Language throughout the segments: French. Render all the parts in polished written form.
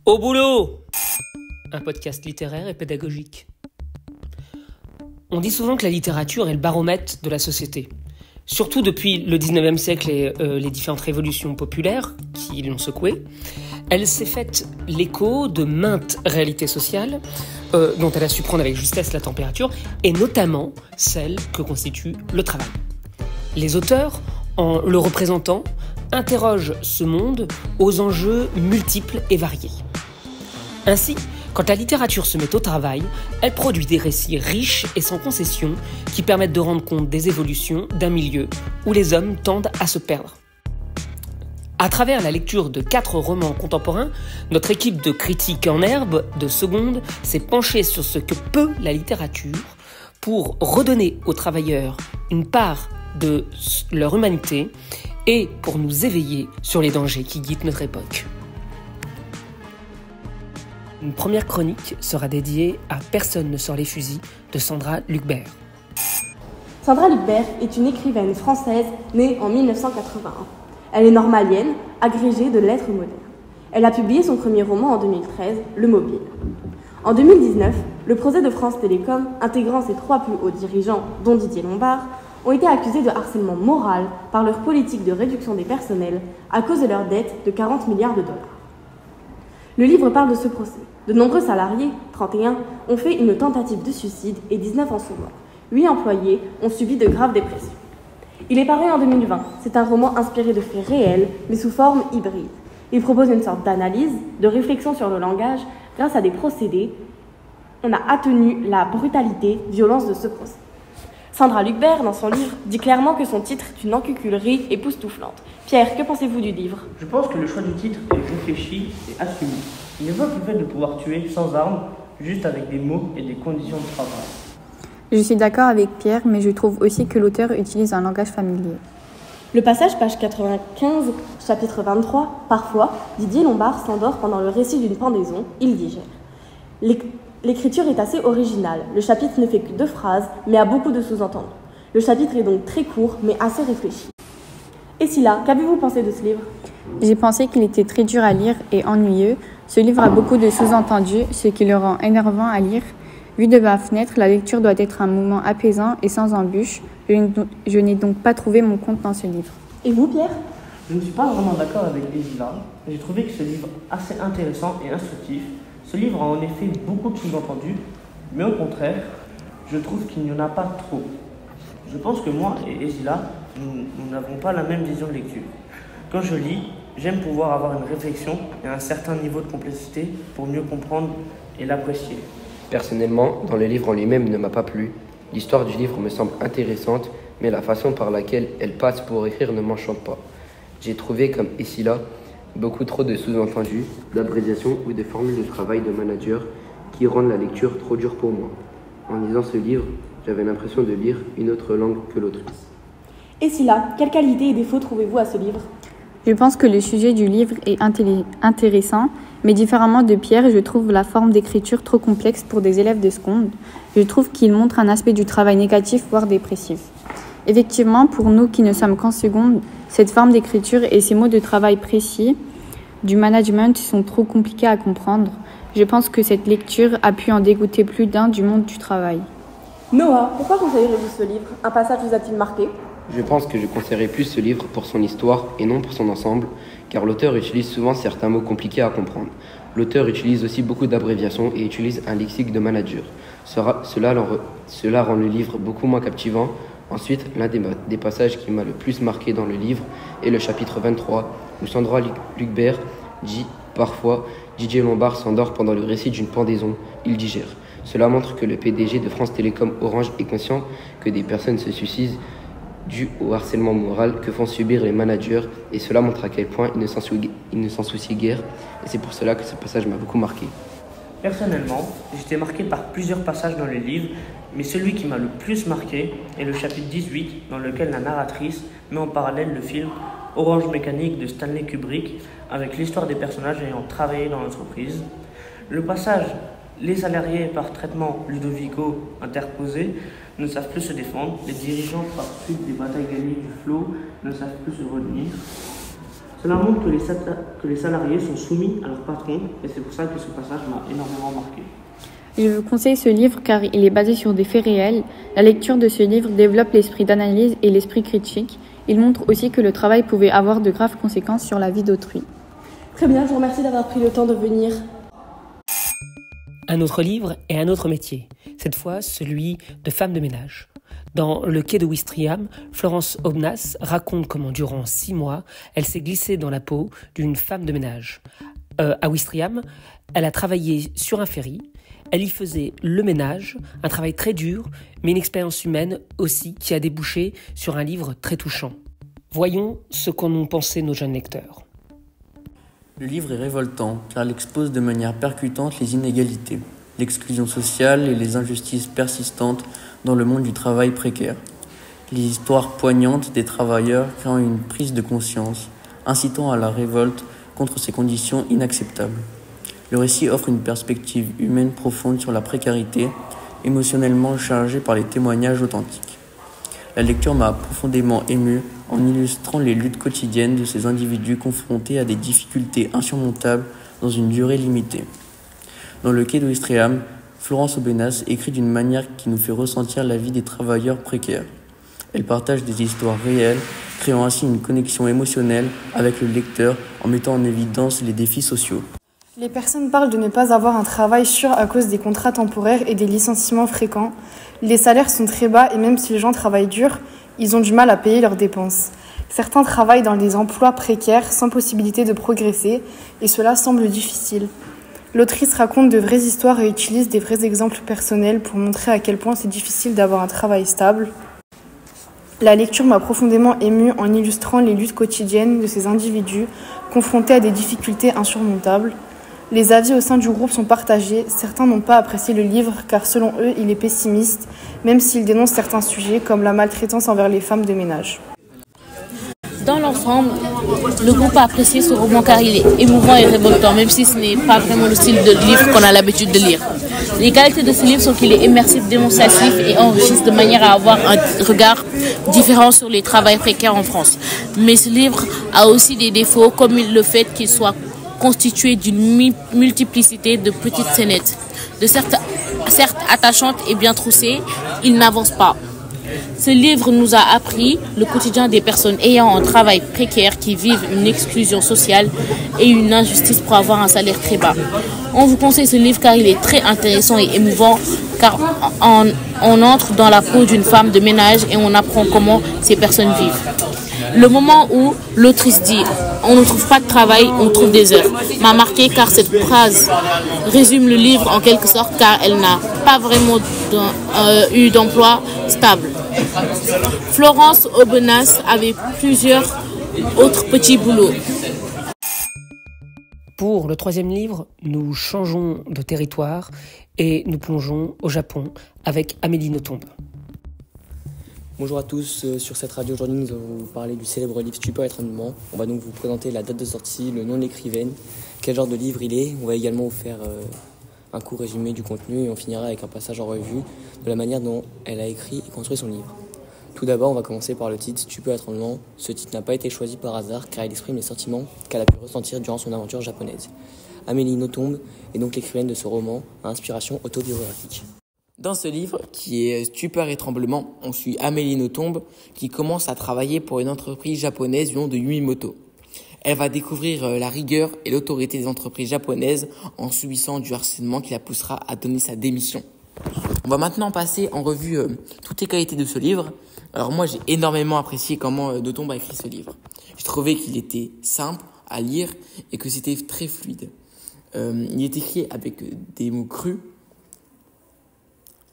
Au boulot! Un podcast littéraire et pédagogique. On dit souvent que la littérature est le baromètre de la société. Surtout depuis le 19e siècle et les différentes révolutions populaires qui l'ont secouée. Elle s'est faite l'écho de maintes réalités sociales dont elle a su prendre avec justesse la température, et notamment celle que constitue le travail. Les auteurs, en le représentant, interrogent ce monde aux enjeux multiples et variés. Ainsi, quand la littérature se met au travail, elle produit des récits riches et sans concession qui permettent de rendre compte des évolutions d'un milieu où les hommes tendent à se perdre. À travers la lecture de 4 romans contemporains, notre équipe de critiques en herbe de seconde s'est penchée sur ce que peut la littérature pour redonner aux travailleurs une part de leur humanité et pour nous éveiller sur les dangers qui guident notre époque. Une première chronique sera dédiée à Personne ne sort les fusils de Sandra Lucbert. Sandra Lucbert est une écrivaine française née en 1981. Elle est normalienne, agrégée de lettres modernes. Elle a publié son premier roman en 2013, Le Mobile. En 2019, le procès de France Télécom, intégrant ses 3 plus hauts dirigeants, dont Didier Lombard, ont été accusés de harcèlement moral par leur politique de réduction des personnels à cause de leur dette de 40 milliards de dollars. Le livre parle de ce procès. De nombreux salariés, 31, ont fait une tentative de suicide et 19 en sont morts. 8 employés ont subi de graves dépressions. Il est paru en 2020. C'est un roman inspiré de faits réels, mais sous forme hybride. Il propose une sorte d'analyse, de réflexion sur le langage grâce à des procédés. On a attenu la brutalité, violence de ce procès. Sandra Lucbert, dans son livre, dit clairement que son titre est une encuculerie époustouflante. Pierre, que pensez-vous du livre ? Je pense que le choix du titre est réfléchi et assumé. Il évoque le fait de pouvoir tuer sans armes, juste avec des mots et des conditions de travail. Je suis d'accord avec Pierre, mais je trouve aussi que l'auteur utilise un langage familier. Le passage, page 95, chapitre 23, parfois, Didier Lombard s'endort pendant le récit d'une pendaison, il digère. L'écriture est assez originale. Le chapitre ne fait que 2 phrases, mais a beaucoup de sous-entendus. Le chapitre est donc très court, mais assez réfléchi. Et Scylla, qu'avez-vous pensé de ce livre ? J'ai pensé qu'il était très dur à lire et ennuyeux. Ce livre a beaucoup de sous-entendus, ce qui le rend énervant à lire. Vu de ma fenêtre, la lecture doit être un moment apaisant et sans embûches. Je n'ai donc pas trouvé mon compte dans ce livre. Et vous, Pierre ? Je ne suis pas vraiment d'accord avec Esila. J'ai trouvé que ce livre assez intéressant et instructif. Ce livre a en effet beaucoup de sous-entendus, mais au contraire, je trouve qu'il n'y en a pas trop. Je pense que moi et Esila, nous n'avons pas la même vision de lecture. Quand je lis, j'aime pouvoir avoir une réflexion et un certain niveau de complexité pour mieux comprendre et l'apprécier. Personnellement, dans le livre en lui-même ne m'a pas plu. L'histoire du livre me semble intéressante, mais la façon par laquelle elle passe pour écrire ne m'enchante pas. J'ai trouvé, comme Esila, beaucoup trop de sous-entendus, d'abréviations ou de formules de travail de manager qui rendent la lecture trop dure pour moi. En lisant ce livre, j'avais l'impression de lire une autre langue que l'autrice. Et Scylla, quelles qualités et défauts trouvez-vous à ce livre ? Je pense que le sujet du livre est intéressant, mais différemment de Pierre, je trouve la forme d'écriture trop complexe pour des élèves de seconde. Je trouve qu'il montre un aspect du travail négatif, voire dépressif. Effectivement, pour nous qui ne sommes qu'en seconde, cette forme d'écriture et ces mots de travail précis du management sont trop compliqués à comprendre. Je pense que cette lecture a pu en dégoûter plus d'un du monde du travail. Noah, pourquoi conseillerez-vous ce livre ? Un passage vous a-t-il marqué ? Je pense que je conseillerais plus ce livre pour son histoire et non pour son ensemble, car l'auteur utilise souvent certains mots compliqués à comprendre. L'auteur utilise aussi beaucoup d'abréviations et utilise un lexique de manager. Cela rend le livre beaucoup moins captivant. Ensuite, l'un des passages qui m'a le plus marqué dans le livre est le chapitre 23, où Sandra Lucbert dit « Parfois, Didier Lombard s'endort pendant le récit d'une pendaison, il digère ». Cela montre que le PDG de France Télécom Orange est conscient que des personnes se suicident dû au harcèlement moral que font subir les managers, et cela montre à quel point ils ne s'en soucient guère, et c'est pour cela que ce passage m'a beaucoup marqué. Personnellement, j'étais marqué par plusieurs passages dans le livre, mais celui qui m'a le plus marqué est le chapitre 18, dans lequel la narratrice met en parallèle le film Orange Mécanique de Stanley Kubrick avec l'histoire des personnages ayant travaillé dans l'entreprise. Le passage « Les salariés par traitement Ludovico interposé ne savent plus se défendre, les dirigeants par suite des batailles gagnées du flot ne savent plus se retenir ». Cela montre que les que les salariés sont soumis à leur patron, et c'est pour ça que ce passage m'a énormément marqué. Je vous conseille ce livre car il est basé sur des faits réels. La lecture de ce livre développe l'esprit d'analyse et l'esprit critique. Il montre aussi que le travail pouvait avoir de graves conséquences sur la vie d'autrui. Très bien, je vous remercie d'avoir pris le temps de venir. Un autre livre et un autre métier, cette fois celui de femme de ménage. Dans Le quai de Ouistreham, Florence Aubenas raconte comment durant 6 mois, elle s'est glissée dans la peau d'une femme de ménage. À Ouistreham, elle a travaillé sur un ferry. Elle y faisait le ménage, un travail très dur, mais une expérience humaine aussi qui a débouché sur un livre très touchant. Voyons ce qu'en ont pensé nos jeunes lecteurs. Le livre est révoltant car il expose de manière percutante les inégalités, l'exclusion sociale et les injustices persistantes dans le monde du travail précaire. Les histoires poignantes des travailleurs créant une prise de conscience, incitant à la révolte contre ces conditions inacceptables. Le récit offre une perspective humaine profonde sur la précarité, émotionnellement chargée par les témoignages authentiques. La lecture m'a profondément ému en illustrant les luttes quotidiennes de ces individus confrontés à des difficultés insurmontables dans une durée limitée. Dans Le quai de Ouistreham, Florence Aubenas écrit d'une manière qui nous fait ressentir la vie des travailleurs précaires. Elle partage des histoires réelles, créant ainsi une connexion émotionnelle avec le lecteur en mettant en évidence les défis sociaux. Les personnes parlent de ne pas avoir un travail sûr à cause des contrats temporaires et des licenciements fréquents. Les salaires sont très bas et même si les gens travaillent dur, ils ont du mal à payer leurs dépenses. Certains travaillent dans des emplois précaires sans possibilité de progresser et cela semble difficile. L'autrice raconte de vraies histoires et utilise des vrais exemples personnels pour montrer à quel point c'est difficile d'avoir un travail stable. La lecture m'a profondément émue en illustrant les luttes quotidiennes de ces individus confrontés à des difficultés insurmontables. Les avis au sein du groupe sont partagés. Certains n'ont pas apprécié le livre car selon eux, il est pessimiste, même s'il dénonce certains sujets comme la maltraitance envers les femmes de ménage. Dans l'ensemble, le groupe a apprécié ce roman car il est émouvant et révoltant, même si ce n'est pas vraiment le style de livre qu'on a l'habitude de lire. Les qualités de ce livre sont qu'il est immersif, démonstratif et enrichisse de manière à avoir un regard différent sur les travails précaires en France. Mais ce livre a aussi des défauts, comme le fait qu'il soit constitué d'une multiplicité de petites scénettes. Certes attachantes et bien troussées, il n'avance pas. Ce livre nous a appris le quotidien des personnes ayant un travail précaire qui vivent une exclusion sociale et une injustice pour avoir un salaire très bas. On vous conseille ce livre car il est très intéressant et émouvant car on entre dans la peau d'une femme de ménage et on apprend comment ces personnes vivent. Le moment où l'autrice dit « on ne trouve pas de travail, on trouve des heures » m'a marqué car cette phrase résume le livre en quelque sorte car elle n'a pas vraiment eu d'emploi stable. Florence Aubenas avait plusieurs autres petits boulots. Pour le 3e livre, nous changeons de territoire et nous plongeons au Japon avec Amélie Nothomb. Bonjour à tous, sur cette radio aujourd'hui nous allons vous parler du célèbre livre Stupeur et tremblement. On va donc vous présenter la date de sortie, le nom de l'écrivaine, quel genre de livre il est. On va également vous faire un court résumé du contenu et on finira avec un passage en revue de la manière dont elle a écrit et construit son livre. Tout d'abord on va commencer par le titre Stupeur et tremblement. Ce titre n'a pas été choisi par hasard car il exprime les sentiments qu'elle a pu ressentir durant son aventure japonaise. Amélie Nothomb est donc l'écrivaine de ce roman à inspiration autobiographique. Dans ce livre, qui est Stupeur et tremblement, on suit Amélie Nothomb qui commence à travailler pour une entreprise japonaise du nom de Yumimoto. Elle va découvrir la rigueur et l'autorité des entreprises japonaises en subissant du harcèlement qui la poussera à donner sa démission. On va maintenant passer en revue toutes les qualités de ce livre. Alors moi, j'ai énormément apprécié comment Nothomb a écrit ce livre. J'ai trouvé qu'il était simple à lire et que c'était très fluide. Il est écrit avec des mots crus.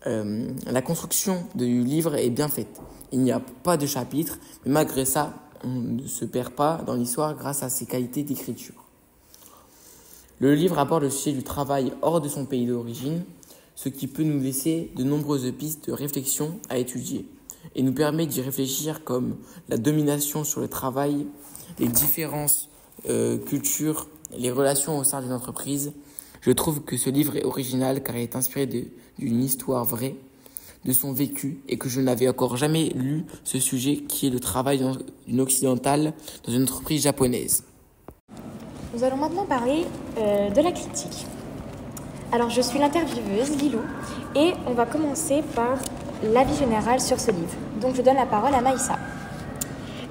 La construction du livre est bien faite. Il n'y a pas de chapitre, mais malgré ça, on ne se perd pas dans l'histoire grâce à ses qualités d'écriture. Le livre aborde le sujet du travail hors de son pays d'origine, ce qui peut nous laisser de nombreuses pistes de réflexion à étudier et nous permet d'y réfléchir comme la domination sur le travail, les différences cultures, les relations au sein d'une entreprise. Je trouve que ce livre est original car il est inspiré d'une histoire vraie, de son vécu, et que je n'avais encore jamais lu ce sujet qui est le travail d'une occidentale dans une entreprise japonaise. Nous allons maintenant parler de la critique. Alors, je suis l'intervieweuse Lilou et on va commencer par l'avis général sur ce livre. Donc, je donne la parole à Maïssa.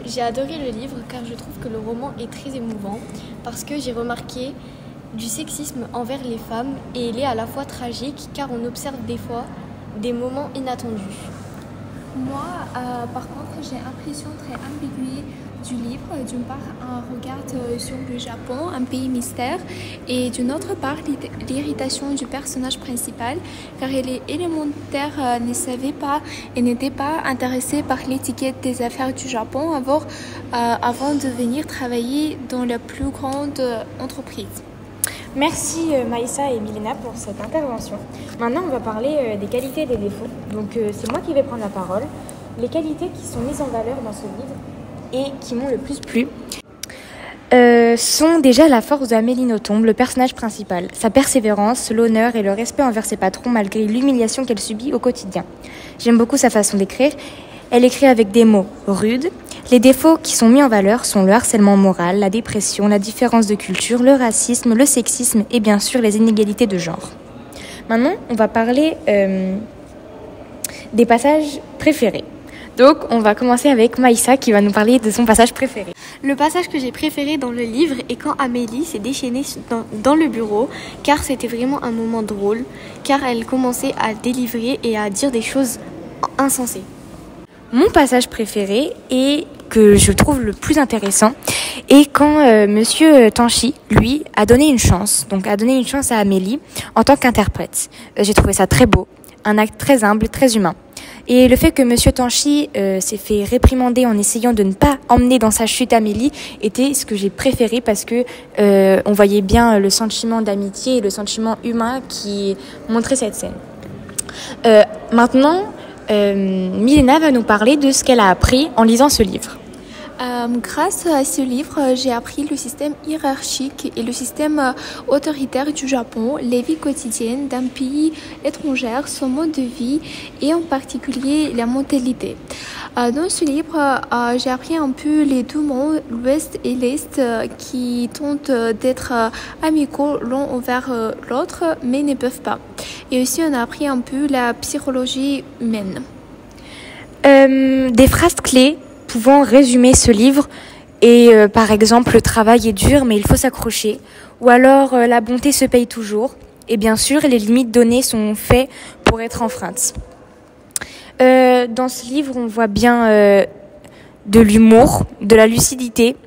J'ai adoré le livre car je trouve que le roman est très émouvant parce que j'ai remarqué du sexisme envers les femmes et il est à la fois tragique car on observe des fois des moments inattendus. Moi, par contre, j'ai l'impression très ambiguë du livre. D'une part, on regarde sur le Japon, un pays mystère, et d'une autre part, l'irritation du personnage principal, car il est élémentaire, ne savait pas et n'était pas intéressé par l'étiquette des affaires du Japon avant de venir travailler dans la plus grande entreprise. Merci Maïssa et Milena pour cette intervention. Maintenant, on va parler des qualités et des défauts. Donc, c'est moi qui vais prendre la parole. Les qualités qui sont mises en valeur dans ce livre et qui m'ont le plus plu sont déjà la force d'Amélie Nothomb, le personnage principal, sa persévérance, l'honneur et le respect envers ses patrons malgré l'humiliation qu'elle subit au quotidien. J'aime beaucoup sa façon d'écrire. Elle écrit avec des mots rudes. Les défauts qui sont mis en valeur sont le harcèlement moral, la dépression, la différence de culture, le racisme, le sexisme et bien sûr les inégalités de genre. Maintenant, on va parler des passages préférés. Donc, on va commencer avec Maïssa qui va nous parler de son passage préféré. Le passage que j'ai préféré dans le livre est quand Amélie s'est déchaînée dans le bureau, car c'était vraiment un moment drôle, car elle commençait à délivrer et à dire des choses insensées. Mon passage préféré et que je trouve le plus intéressant est quand Monsieur Tanchi, lui, a donné une chance à Amélie en tant qu'interprète. J'ai trouvé ça très beau, un acte très humble, très humain. Et le fait que Monsieur Tanchi s'est fait réprimander en essayant de ne pas emmener dans sa chute Amélie était ce que j'ai préféré parce que on voyait bien le sentiment d'amitié et le sentiment humain qui montrait cette scène. Maintenant, Milena va nous parler de ce qu'elle a appris en lisant ce livre. Grâce à ce livre, j'ai appris le système hiérarchique et le système autoritaire du Japon, les vies quotidiennes d'un pays étranger, son mode de vie et en particulier la mentalité. Dans ce livre, j'ai appris un peu les deux mondes, l'Ouest et l'Est, qui tentent d'être amicaux l'un envers l'autre, mais ne peuvent pas. Et aussi, on a appris un peu la psychologie humaine. Des phrases clés pouvant résumer ce livre et par exemple le travail est dur mais il faut s'accrocher ou alors la bonté se paye toujours et bien sûr les limites données sont faites pour être enfreintes. Dans ce livre on voit bien de l'humour, de la lucidité.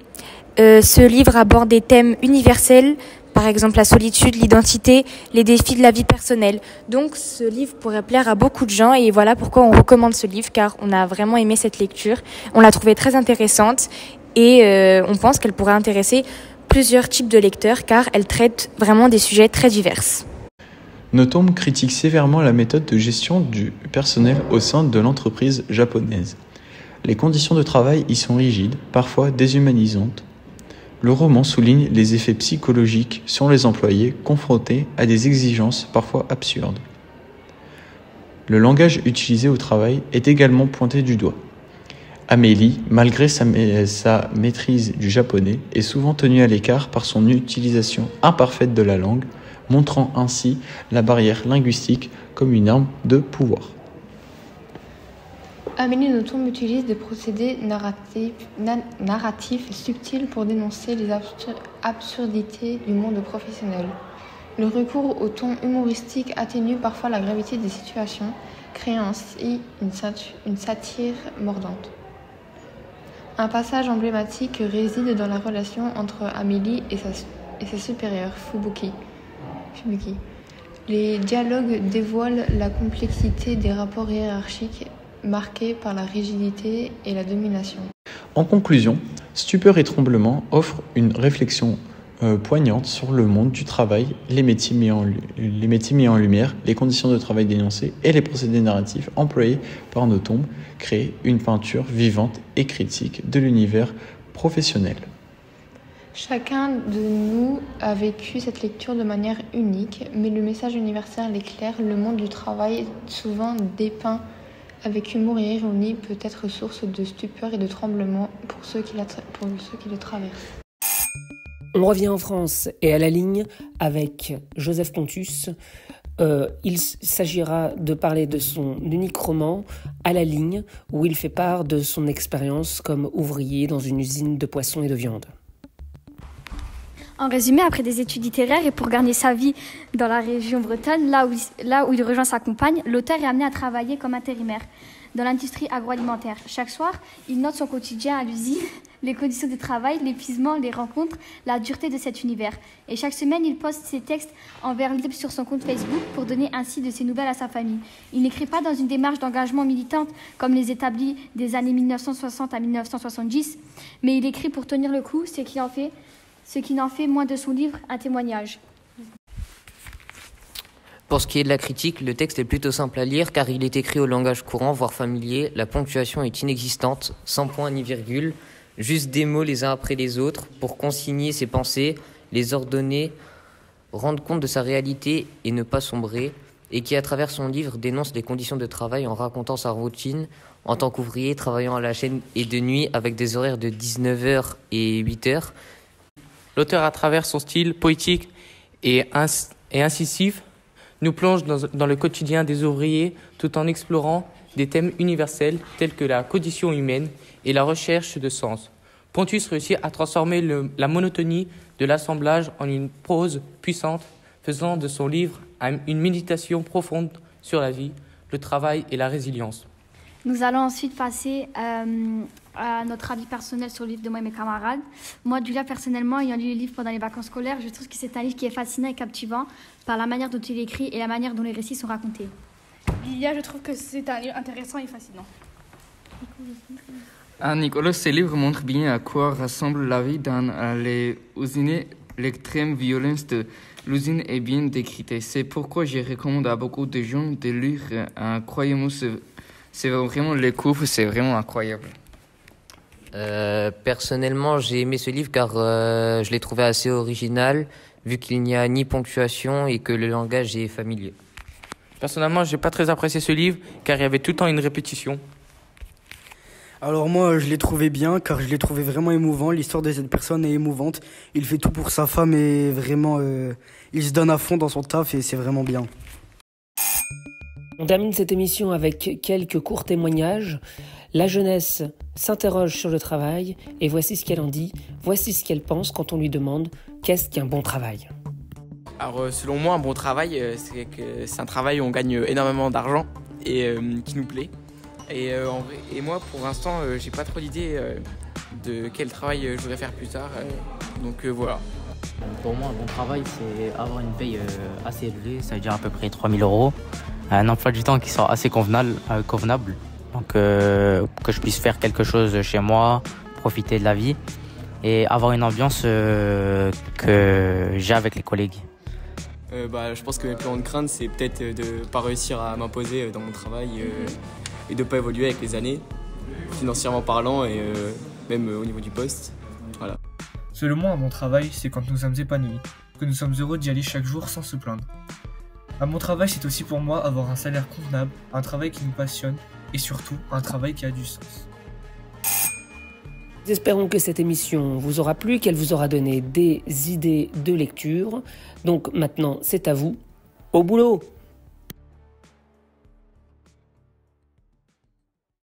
Ce livre aborde des thèmes universels, par exemple la solitude, l'identité, les défis de la vie personnelle. Donc ce livre pourrait plaire à beaucoup de gens et voilà pourquoi on recommande ce livre car on a vraiment aimé cette lecture. On l'a trouvée très intéressante et on pense qu'elle pourrait intéresser plusieurs types de lecteurs car elle traite vraiment des sujets très divers. Nothomb critique sévèrement la méthode de gestion du personnel au sein de l'entreprise japonaise. Les conditions de travail y sont rigides, parfois déshumanisantes. Le roman souligne les effets psychologiques sur les employés confrontés à des exigences parfois absurdes. Le langage utilisé au travail est également pointé du doigt. Amélie, malgré sa maîtrise du japonais, est souvent tenue à l'écart par son utilisation imparfaite de la langue, montrant ainsi la barrière linguistique comme une arme de pouvoir. Amélie Nothomb utilise des procédés narratifs subtils pour dénoncer les absurdités du monde professionnel. Le recours au ton humoristique atténue parfois la gravité des situations, créant ainsi une satire mordante. Un passage emblématique réside dans la relation entre Amélie et sa supérieure, Fubuki. Les dialogues dévoilent la complexité des rapports hiérarchiques marqués par la rigidité et la domination. En conclusion, Stupeur et tremblement offre une réflexion poignante sur le monde du travail, les métiers mis en lumière, les conditions de travail dénoncées et les procédés narratifs employés par Nothomb créent une peinture vivante et critique de l'univers professionnel. Chacun de nous a vécu cette lecture de manière unique, mais le message universel est clair, le monde du travail, souvent dépeint avec humour et ironie, peut être source de stupeur et de tremblement pour ceux qui le traversent. On revient en France et à la ligne avec Joseph Pontus. Il s'agira de parler de son unique roman À la ligne, où il fait part de son expérience comme ouvrier dans une usine de poissons et de viande. En résumé, après des études littéraires et pour gagner sa vie dans la région bretonne, là où il rejoint sa compagne, l'auteur est amené à travailler comme intérimaire dans l'industrie agroalimentaire. Chaque soir, il note son quotidien à l'usine, les conditions de travail, l'épuisement, les rencontres, la dureté de cet univers. Et chaque semaine, il poste ses textes en vers libre sur son compte Facebook pour donner ainsi de ses nouvelles à sa famille. Il n'écrit pas dans une démarche d'engagement militante comme les établis des années 1960 à 1970, mais il écrit pour tenir le coup, ce qui n'en fait moins de son livre un témoignage. Pour ce qui est de la critique, le texte est plutôt simple à lire car il est écrit au langage courant, voire familier. La ponctuation est inexistante, sans point ni virgule, juste des mots les uns après les autres pour consigner ses pensées, les ordonner, rendre compte de sa réalité et ne pas sombrer, et qui à travers son livre dénonce les conditions de travail en racontant sa routine en tant qu'ouvrier travaillant à la chaîne et de nuit avec des horaires de 19h et 8h. L'auteur, à travers son style poétique et incisif, nous plonge dans le quotidien des ouvriers tout en explorant des thèmes universels tels que la condition humaine et la recherche de sens. Pontus réussit à transformer la monotonie de l'assemblage en une prose puissante, faisant de son livre une méditation profonde sur la vie, le travail et la résilience. Nous allons ensuite passer à notre avis personnel sur le livre de moi et mes camarades. Moi, Julia, personnellement, ayant lu le livre pendant les vacances scolaires, je trouve que c'est un livre qui est fascinant et captivant par la manière dont il est écrit et la manière dont les récits sont racontés. Lilia, je trouve que c'est un livre intéressant et fascinant. Nicolas, ce livre montre bien à quoi ressemble la vie dans les usines. L'extrême violence de l'usine est bien décrite. C'est pourquoi je recommande à beaucoup de gens de lire. Croyez-moi, c'est vraiment le coup, c'est vraiment incroyable. Personnellement, j'ai aimé ce livre car je l'ai trouvé assez original, vu qu'il n'y a ni ponctuation et que le langage est familier. Personnellement, j'ai pas très apprécié ce livre car il y avait tout le temps une répétition. Alors moi, je l'ai trouvé bien car je l'ai trouvé vraiment émouvant. L'histoire de cette personne est émouvante. Il fait tout pour sa femme et vraiment, il se donne à fond dans son taf et c'est vraiment bien. On termine cette émission avec quelques courts témoignages. La jeunesse s'interroge sur le travail et voici ce qu'elle en dit, voici ce qu'elle pense quand on lui demande qu'est-ce qu'un bon travail. Alors selon moi, un bon travail, c'est un travail où on gagne énormément d'argent et qui nous plaît. Et moi, pour l'instant, j'ai pas trop d'idée de quel travail je voudrais faire plus tard. Donc voilà. Pour moi, un bon travail, c'est avoir une paye assez élevée, ça veut dire à peu près 3 000 €. Un emploi du temps qui soit assez convenable. Donc que je puisse faire quelque chose chez moi, profiter de la vie et avoir une ambiance que j'ai avec les collègues. Je pense que mes plus grandes craintes, c'est peut-être de ne pas réussir à m'imposer dans mon travail et de ne pas évoluer avec les années, financièrement parlant et même au niveau du poste. Voilà. Selon moi, un bon travail, c'est quand nous sommes épanouis, que nous sommes heureux d'y aller chaque jour sans se plaindre. Un bon travail, c'est aussi pour moi avoir un salaire convenable, un travail qui nous passionne et surtout un travail qui a du sens. Nous espérons que cette émission vous aura plu, qu'elle vous aura donné des idées de lecture. Donc maintenant, c'est à vous. Au boulot!